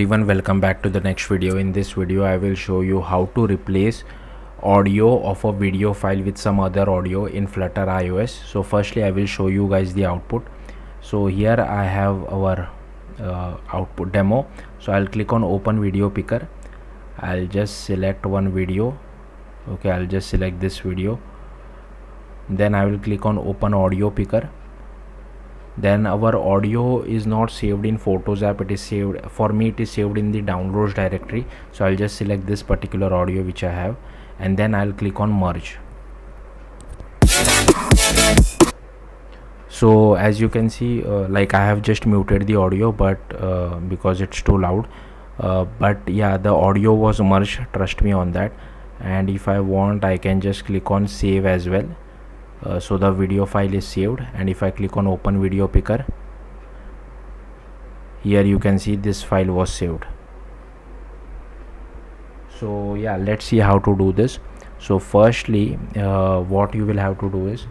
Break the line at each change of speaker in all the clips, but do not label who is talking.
Everyone, welcome back to the next video. In this video I will show you how to replace audio of a video file with some other audio in Flutter iOS. So firstly I will show you guys the output. So here I have our output demo. So I'll click on open video picker. I'll just select one video. Okay, I'll just select this video. Then I will click on open audio picker. Then our audio is not saved in Photos app, it is saved, for me it is saved in the downloads directory. So I'll just select this particular audio which I have, and then I'll click on merge. So as you can see, like I have just muted the audio, but because it's too loud, but yeah, the audio was merged, trust me on that. And if I want, I can just click on save as well. So the video file is saved, and if I click on open video picker, here you can see this file was saved. So yeah, let's see how to do this. So firstly, what you will have to do is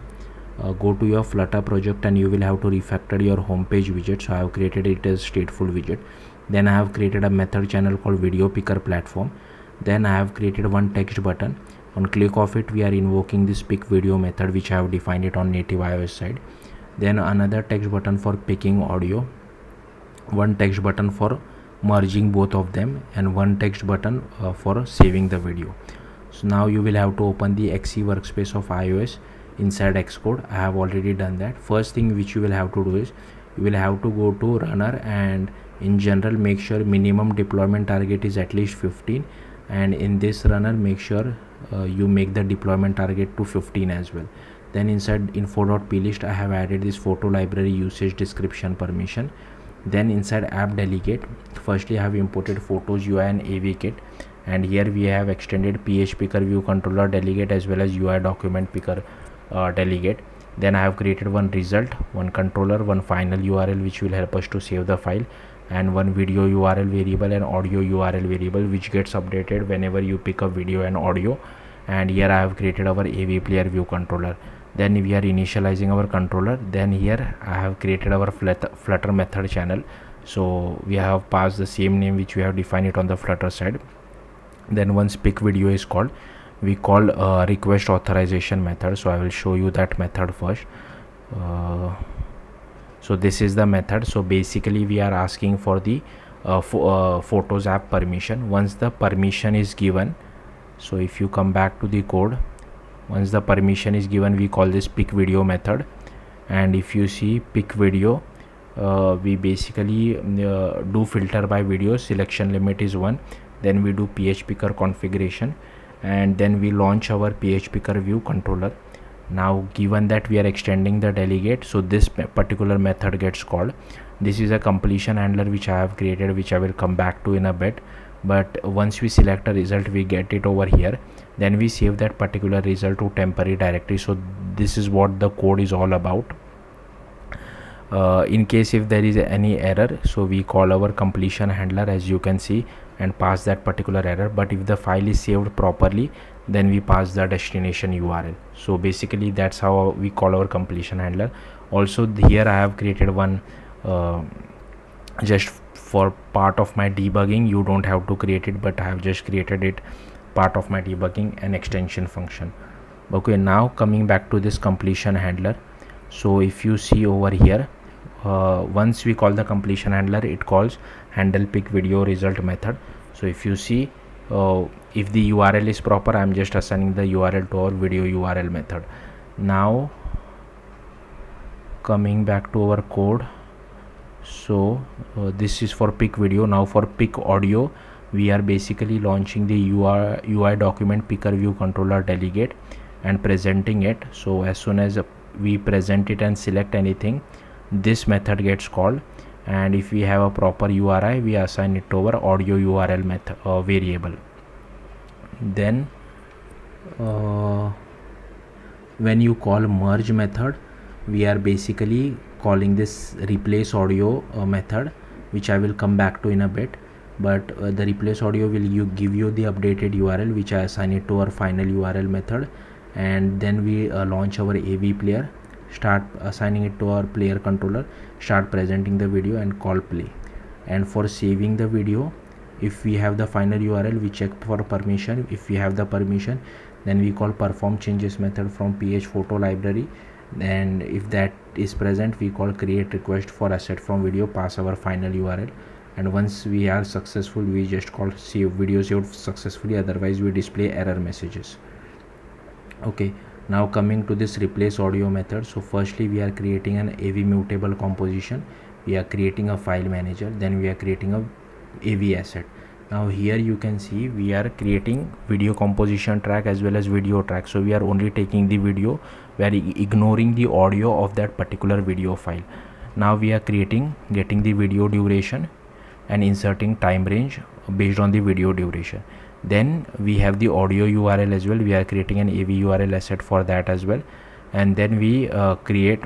go to your Flutter project and you will have to refactor your homepage widget. So I have created it as stateful widget. Then I have created a method channel called video picker platform. Then I have created one text button. On click of it, we are invoking this pick video method which I have defined it on native iOS side. Then another text button for picking audio, one text button for merging both of them, and one text button for saving the video. So now you will have to open the XE workspace of iOS inside Xcode. I have already done that. First thing which you will have to do is you will have to go to runner, and in general make sure minimum deployment target is at least 15, and in this runner make sure you make the deployment target to 15 as well. Then inside info.plist I have added this photo library usage description permission. Then inside app delegate, firstly I have imported photos UI and AV kit, and here we have extended PH picker view controller delegate as well as UI document picker delegate. Then I have created one result, one controller, one final URL which will help us to save the file, and one video URL variable and audio URL variable which gets updated whenever you pick up video and audio. And here I have created our AV player view controller. Then we are initializing our controller. Then here I have created our Flutter method channel. So we have passed the same name which we have defined it on the Flutter side. Then once pick video is called, we call request authorization method. So I will show you that method first. So this is the method. So basically we are asking for the Photos app permission. Once the permission is given, so if you come back to the code, once the permission is given, we call this pick video method. And if you see pick video, we basically do filter by video, selection limit is 1. Then we do PH picker configuration, and then we launch our PH picker view controller. Now given that we are extending the delegate, so this particular method gets called. This is a completion handler which I have created, which I will come back to in a bit. But once we select a result, we get it over here, then we save that particular result to temporary directory. So this is what the code is all about. In case if there is any error, so we call our completion handler, as you can see, and pass that particular error. But if the file is saved properly, then we pass the destination URL. So basically that's how we call our completion handler. Also here I have created one just for part of my debugging. You don't have to create it, but I have just created it part of my debugging, an extension function. Okay, now coming back to this completion handler. So if you see over here, once we call the completion handler, it calls handle pick video result method. So if you see, if the URL is proper, I am just assigning the URL to our video URL method. Now coming back to our code, so this is for pick video. Now for pick audio, we are basically launching the UI document picker view controller delegate and presenting it. So as soon as we present it and select anything, this method gets called, and if we have a proper URI, we assign it to our audio URL method variable. Then when you call merge method, we are basically calling this replace audio method, which I will come back to in a bit. But the replace audio will give you the updated URL which I assign it to our final URL method, and then we launch our AV player, start assigning it to our player controller, start presenting the video and call play. And for saving the video, If we have the final URL, we check for permission. If we have the permission, then we call perform changes method from ph photo library, and if that is present, we call create request for asset from video, pass our final URL, and once we are successful, we just call save video saved successfully, otherwise we display error messages. Okay, now coming to this replace audio method. So firstly we are creating an AV mutable composition, we are creating a file manager, then we are creating a AV asset. Now here you can see we are creating video composition track as well as video track. So we are only taking the video, we are ignoring the audio of that particular video file. Now we are getting the video duration and inserting time range based on the video duration. Then we have the audio URL as well, we are creating an AV URL asset for that as well, and then we create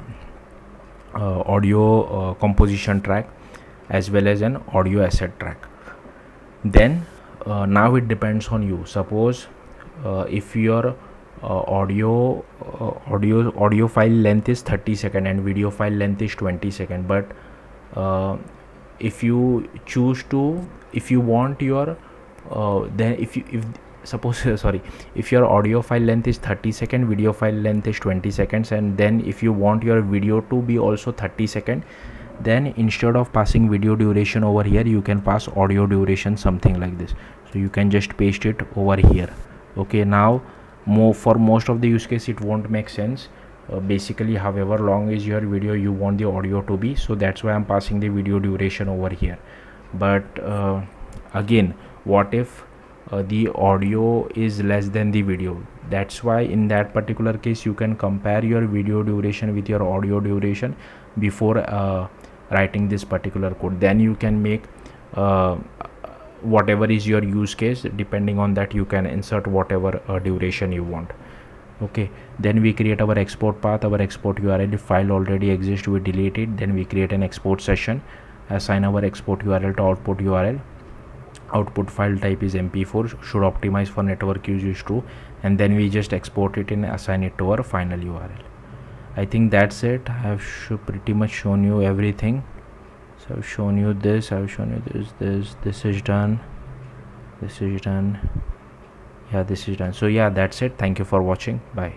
audio composition track as well as an audio asset track. Then now it depends on you. Suppose if your audio file length is 30 second and video file length is 20 second, but if you choose to, if you want your then if your audio file length is 30 second, video file length is 20 seconds, and then if you want your video to be also 30 second, then instead of passing video duration over here, you can pass audio duration, something like this. So you can just paste it over here. Okay, now for most of the use case it won't make sense. Basically however long is your video you want the audio to be, so that's why I'm passing the video duration over here. But again, what if the audio is less than the video? That's why in that particular case you can compare your video duration with your audio duration before writing this particular code. Then you can make whatever is your use case, depending on that you can insert whatever duration you want. Okay, then we create our export path, our export URL. If file already exists, we delete it. Then we create an export session, assign our export URL to output URL. Output file type is MP4, should optimize for network use is true, and then we just export it and assign it to our final URL. I think that's it. I have pretty much shown you everything. So I've shown you this, I've shown you this is done, this is done, yeah, this is done. So yeah, that's it. Thank you for watching. Bye.